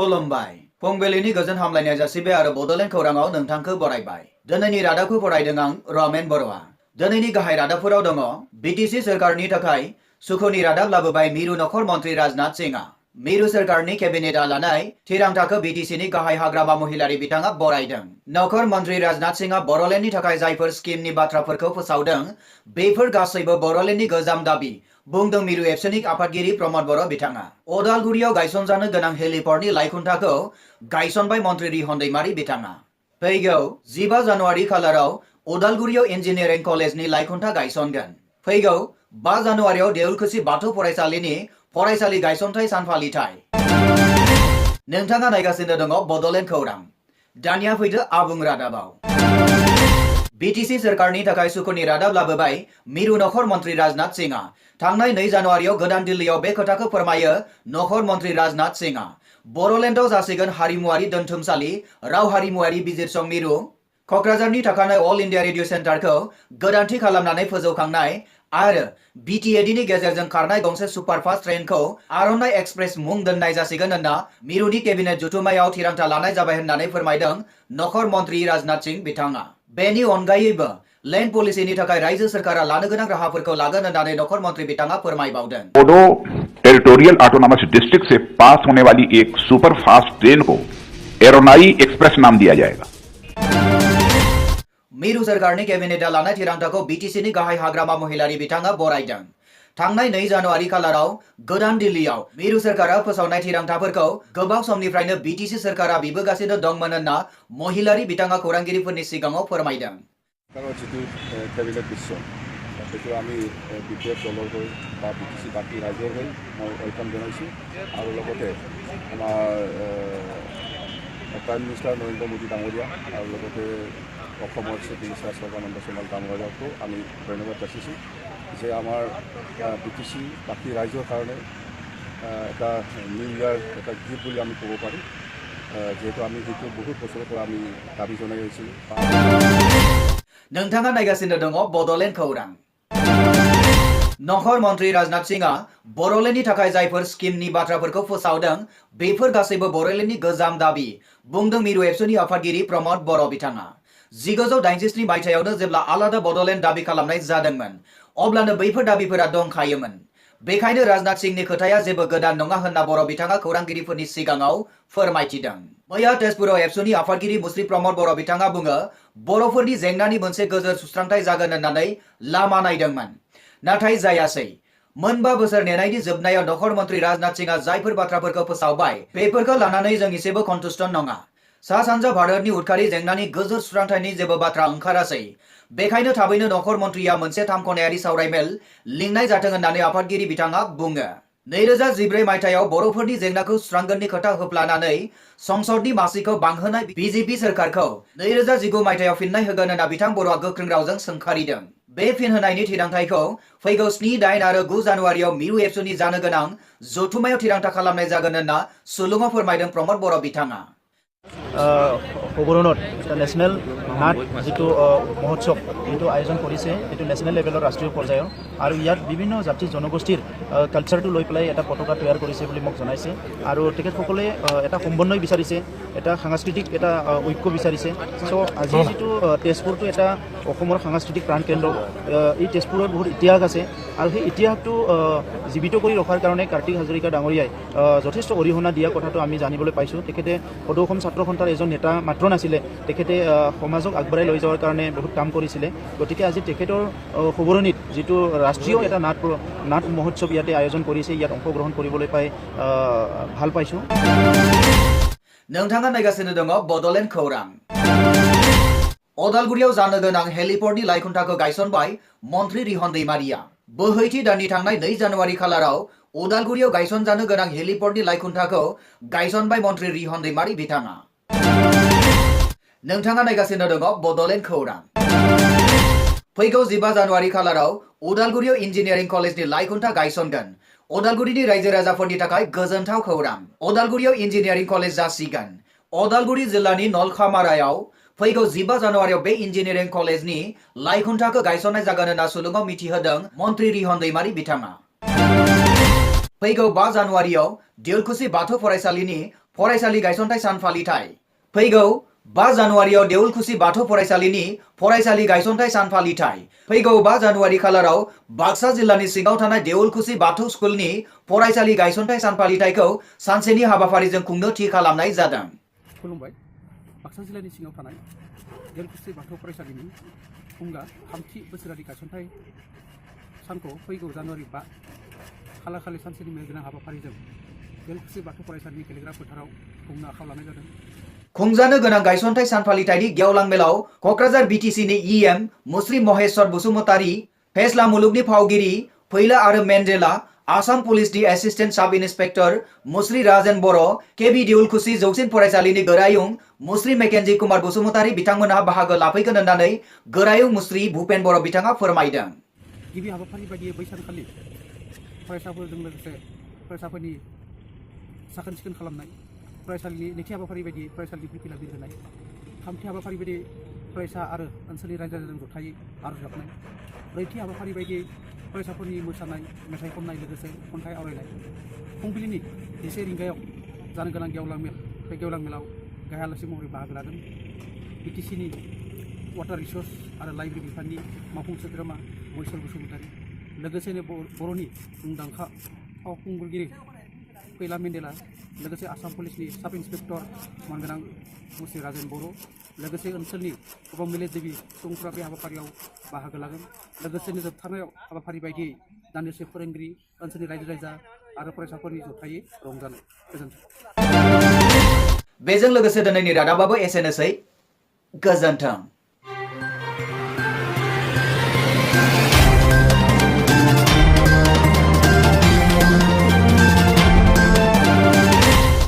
खुलुमबाय फुंबिलिनि गोजोन हामलायनाय जासिबाय आरो बड'लेण्ड खौराङाव नोंथांखौ बरायबाय। दिनैनि रादाबखौ फरायदों आं रामेन बर'आ। दिनैनि गाहाय रादाबफोराव दङ बिटिसि सोरखारनि थाखाय सुखुनि रादाब लाबोबाय मिरु नखर मन्त्रि राजनाथ सिंहआ। मिरु सोरखारनि केबिनेटआ लानाय थिरांथाखौ बिटिसिनि गाहाय हाग्रामा महिलारि बिथाङा बरायदों। नखर मन्त्रि राजनाथ सिंहआ बड'लेण्डनि थाखाय जायफोर स्किमनि बाथ्राफोरखौ फोसावदों बेफोर गासैबो बड'लेण्डनि गोजाम दाबि बुंदों मिरु एबसुनि आफादगिरि प्रमद बर' बिथाङा। अदालगुरियाव गायसनजानो गोनां हेलिपर्टनि लाइखुंथाखौ गायसनबाय मन्त्रि रिहन दैमारी बिथाङा। फैगौ 15 जानुवारि खालाराव अदालगुरियाव इन्जिनियारिं कलेजनि लाइखुंथा गायसनगोन। फैगौ 5 जानुवारियाव देउलखुसि बाथौ फरायसालिनि फरायसालि गायसनथाय सान फालिथाय। नोंथाङा नायगासिनो दङ बड'लेण्ड खौरां। दानिया फैदो आबुं रादाबाव। बिटिसि सोरखारनि थाखाय सुखुनि रादाब लाबोबाय मिरु नखर मन्त्रि राजनाथ सिंहआ। थांनाय 2 जानुवारियाव गोदान दिल्लीयाव बे खोथाखौ फोरमायो नखर मन्त्रि राजनाथ सिंहआ। बड'लेण्डआव जासिगोन हारिमुवारि दोनथुमसालि राव हारिमुवारि बिजिरसं मिरु। क'क्राझारनि थाखानाय अल इन्डिया रेडिअ सेन्टारखौ गोदानथि खालामनानै फोजौखांनाय आरो बिटिएडिनि गेजेरजों खारनाय गंसे सुपारफास्ट ट्रेनखौ आर'नाइ एक्सप्रेस मुं दोननाय जासिगोन होनना मिरुनि केबिनेट जथुम्मायाव थिरांथा लानाय जाबाय होननानै फोरमायदों नखर मन्त्रि राजनाथ सिंह बिथाङा। बेनि अनगायैबो लैंड पलिसिनि थाखाय रायजो सोरखारा लानो गोनां राहाफोरखौ लागोन होननानै नखर मन्त्रि बिथाङा फोरमायबावदों। बोडो टेरिटोरियल ऑटोनॉमस डिस्ट्रिक्ट से पास होने वाली एक सुपर फास्ट ट्रेन को एरोनाई एक्सप्रेस नाम दिया जाएगा। मिरु सोरखारनि केबिनेटआ लानाय थिरांथाखौ बिटिसिनि गाहाय हाग्रामा महिलारि बिथाङा बरायदों। थांनाय 2 जानुवारि खालाराव गोदान दिल्लीयाव मिरु सोरखारा फोसावनाय थिरांथाफोरखौ गोबाव समनिफ्रायनो बिटिसि सोरखारा बिबोगासिनो दंमोन होनना महिलारि बिथाङा खौरांगिरिफोरनि सिगाङाव फोरमायदों। केबिनेट डिसिजन बेखौ आमी बिटिएफ दলৰ হৈ বা বিটিসি বাকী ৰাজ্যৰ হৈ মই ৱেলকাম জনাইছোঁ আৰু লগতে আমাৰ প্ৰাইম মিনিষ্টাৰ নৰেন্দ্ৰ মোদী ডাঙৰীয়া আৰু লগতে অসমৰ চিফ মিনিষ্টাৰ সৰ্বানন্দ সোণোৱাল ডাঙৰীয়াকো আমি ধন্যবাদ যাচিছোঁ যে আমাৰ বিটিসি বাকী ৰাজ্যৰ কাৰণে এটা নিউ ইয়াৰ এটা গিফ্ট বুলি আমি ক'ব পাৰোঁ যেহেতু আমি সেইটো বহুত বছৰৰ পৰা আমি দাবী জনাই আহিছিলোঁ। नोंथाङा नायगासिनो दङ बड'लेण्ड खौरां। नखर मन्त्रि राजनाथ सिंहआ बड'लेण्डनि थाखाय जायफोर स्किमनि बाथ्राफोरखौ फोसावदों बेफोर गासैबो बड'लेण्डनि गोजाम दाबि बुंदों मिरु एबसुनि आफादगिरि प्रमद बर' बिथाङा। 1987 मायथाइयावनो जेब्ला आलादा बड'लेण्ड दाबि खालामनाय जादोंमोन अब्लानो बैफोर दाबिफोरा दंखायोमोन। बेखायनो राजनाथ सिंहनि खोथाया जेबो गोदान नङा होनना बर' बिथाङा खौरांगिरिफोरनि सिगाङाव फोरमायथिदों। मैया तेजपुराव एबसुनि आफादगिरि मुस्रि प्रमद बर' बिथाङा बुङो बर'फोरनि जेंनानि मोनसे गोजोर सुस्रांथाय जागोन होननानै लामा नायदोंमोन नाथाय जायासै। 4 बोसोर नेनायनि जोबनायाव नखर मन्त्रि राजनाथ सिंहआ जायफोर बाथ्राफोरखौ फोसावबाय बेफोरखौ लानानै जों एसेबो कन्टुष्ट नङा। सा सानजा भारतनि उदखारि जेंनानि गोजोर सुस्रांथायनि जेबो बाथ्रा ओंखारासै। बेखायनो थाबैनो नखर मन्त्रिया मोनसे 3 खनायारि सावरायमेल लिंनाय जाथों होननानै आफादगिरि बिथाङा बुङो। 2014 मायथाइयाव बर'फोरनि जेंनाखौ सुस्रांगोननि खोथा होफ्लानानै संसदनि मासिखौ बांहोनाय बिजेपि सोरखारखौ 2019 मायथाइयाव फिननाय होगोन होनना बिथां बर'आ गोख्रों रावजों सोंखारिदों। बे फिनहोनायनि थिरांथायखौ फैगौ 7, 8 आरो 9 जानुवारियाव मिरु एबसुनि जानो गोनां जथुम्मायाव थिरांथा खालामनाय जागोन होनना सुलुङाव फोरमायदों प्रमद बर' बिथाङा। অৱৰণত এটা নেশ্যনেল নাট যিটো মহোৎসৱ যিটো আয়োজন কৰিছে সেইটো নেশ্যনেল লেভেলৰ ৰাষ্ট্ৰীয় পৰ্যায়ৰ আৰু ইয়াত বিভিন্ন জাতি জনগোষ্ঠীৰ কালচাৰটো লৈ পেলাই এটা পতাকা তৈয়াৰ কৰিছে বুলি মোক জনাইছে আৰু তেখেতসকলে এটা সমন্বয় বিচাৰিছে এটা সাংস্কৃতিক এটা ঐক্য বিচাৰিছে। চ' আজি যিটো তেজপুৰটো এটা অসমৰ সাংস্কৃতিক প্ৰাণকেন্দ্ৰ এই তেজপুৰৰ বহুত ইতিহাস আছে আৰু সেই ইতিহাসটো জীৱিত কৰি ৰখাৰ কাৰণে কাৰ্তিক হাজৰিকা ডাঙৰীয়াই যথেষ্ট অৰিহণা দিয়া কথাটো আমি জানিবলৈ পাইছোঁ। তেখেতে সদৌ অসম ছাত্ৰ সন্থাৰ এজন নেতা মাত্ৰ নাছিলে, তেখেতে সমাজক আগবঢ়াই লৈ যোৱাৰ কাৰণে বহুত কাম কৰিছিলে। গতিকে আজি তেখেতৰ সোঁৱৰণিত যিটো ৰাষ্ট্ৰীয় এটা নাট মহোৎসৱ ইয়াতে আয়োজন কৰিছে ইয়াত অংশগ্ৰহণ কৰিবলৈ পাই ভাল পাইছোঁ। नोंथाङा नायगासिनो दङ बड'लेण्ड खौरां। अदालगुरियाव जानो गोनां हेलिपर्टनि लाइखुंथाखौ गायसनबाय मन्त्रि रिहन दैमारीया। बोहैथि दाननि थांनाय 2 जानुवारि खालाराव अदालगुरियाव गायसनजानो गोनां हेलिपर्टनि लाइखुंथाखौ गायसनबाय मन्त्रि रिहन दैमारी बिथाङा। नोंथाङा नायगासिनो दङ बड'लेण्ड खौरां। फैगौ 15 जानुवारि खालाराव अदालगुरियाव इन्जिनियारिं कलेजनि लाइखुंथा गायसनगोन। अदालगुरिनि रायजो राजाफोरनि थाखाय गोजोनथाव खौरां। अदालगुरियाव इन्जिनियारिं कलेज जासिगोन। अदालगुरि जिल्लानि नलखामारायाव फैगौ 15 जानुवारियाव बे इन्जिनियारिं कलेजनि लाइखुंथाखौ गायसननाय जागोन होनना सुलुङाव मिथिहोदों मन्त्रि रिहन दैमारी बिथाङा। फैगौ 5 जानुवारियाव देउलखुसि बाथौ फरायसालिनि फरायसालि गायसनथाय सान फालिथाय फैगौ 5 जानुवारियाव देउलखुसि बाथौ फरायसालिनि फरायसालि गायसनथाय सान फालिथाय फैगौ 5 जानुवारि खालाराव बाक्सा जिल्लानि सिङाव थानाय देउलखुसि बाथौ स्कुलनि फरायसालि गायसनथाय सान फालिथायखौ सानसेनि हाबाफारिजों खुंनो थि खालामनाय जादों। खुलुमबाय। बाक्सा जिल्लानि सिङाव थानाय देउलखुसि बाथौ फरायसालिनि खुंगा 3थि बोसोरारि गायसनथाय सानखौ फैगौ जानुवारि 5 खालारखालि सानसेनि मेलगोनां हाबाफारिजों देउलखुसि बाथौ फरायसालिनि गेलेग्रा फोथाराव खुंनो आखायाव लानाय जादों। खुंजानो गोनां गायसनथाय सान फालिथायनि गेवलां मेलाव कक्राझार बिटिसिनि इएम मुस्रि महेश्वर बसुमतारी, फेस्ला मुलुगनि फावगिरि फैला आरो मेन्डेला, आसाम पुलिसनि एसिस्टेन्ट साब इन्सपेक्टर मुस्रि राजेन बर', केबि देउलखुसि जौसिन फरायसालिनि गोरायुं मुस्रि मेकेन्जी कुमार बसुमतारी बिथांमोनहा बाहागो लाफैगोन होननानै गोरायुं मुस्रि भुपेन बर' बिथाङा फोरमायदों। गिबि हाबाफारि बायदियै बै सानखालि फरायसाफोरजों लोगोसे फरायसाफोरनि साखोन सिखोन खालामनाय, फरायसालिनि नैथि हाबाफारि बायदियै फरायसालिनि फिरफिला बिरहोनाय, थामथि हाबाफारि बायदियै फरायसा आरो ओनसोलनि रायजो राजाजों जथायै आरज गाबनाय, ब्रैथि हाबाफारि बायदियै फरायसाफोरनि मोसानाय, मेथाइ खननाय लोगोसे खन्थाइ आवरायनाय, फुंबिलिनि 10 रिंगायाव जानो गोनां गेवलां मेल, बे गेवलां मेलाव गाहाय आलासि महरै बाहागो लादों बिटिसिनि वाटार रिसोर्स आरो लाइब्रेरि बिफाननि मावफुं सोद्रोमा महेश्वर बसुमतारी, लोगोसेनो बर'नि मुंदांखा फावखुंगुरगिरि फैला मेन्डेला, लोगोसे आसाम पुलिसनि साब इन्सपेक्टर मानगोनां मुस्रि राजेन बर', लोगोसे ओनसोलनि गोबां मेलेमजिबि सुबुंफोरा बे हाबाफारियाव बाहागो लागोन। लोगोसेनो जोबथारनायाव हाबाफारि बायदियै दान्दिसे फोरोंगिरि, ओनसोलनि रायजो राजा आरो फरायसाफोरनि जथायै रंजानाय। गोजोन्थों। बेजों लोगोसे दिनैनि रादाबाबो एसेनोसै। गोजोन्थों।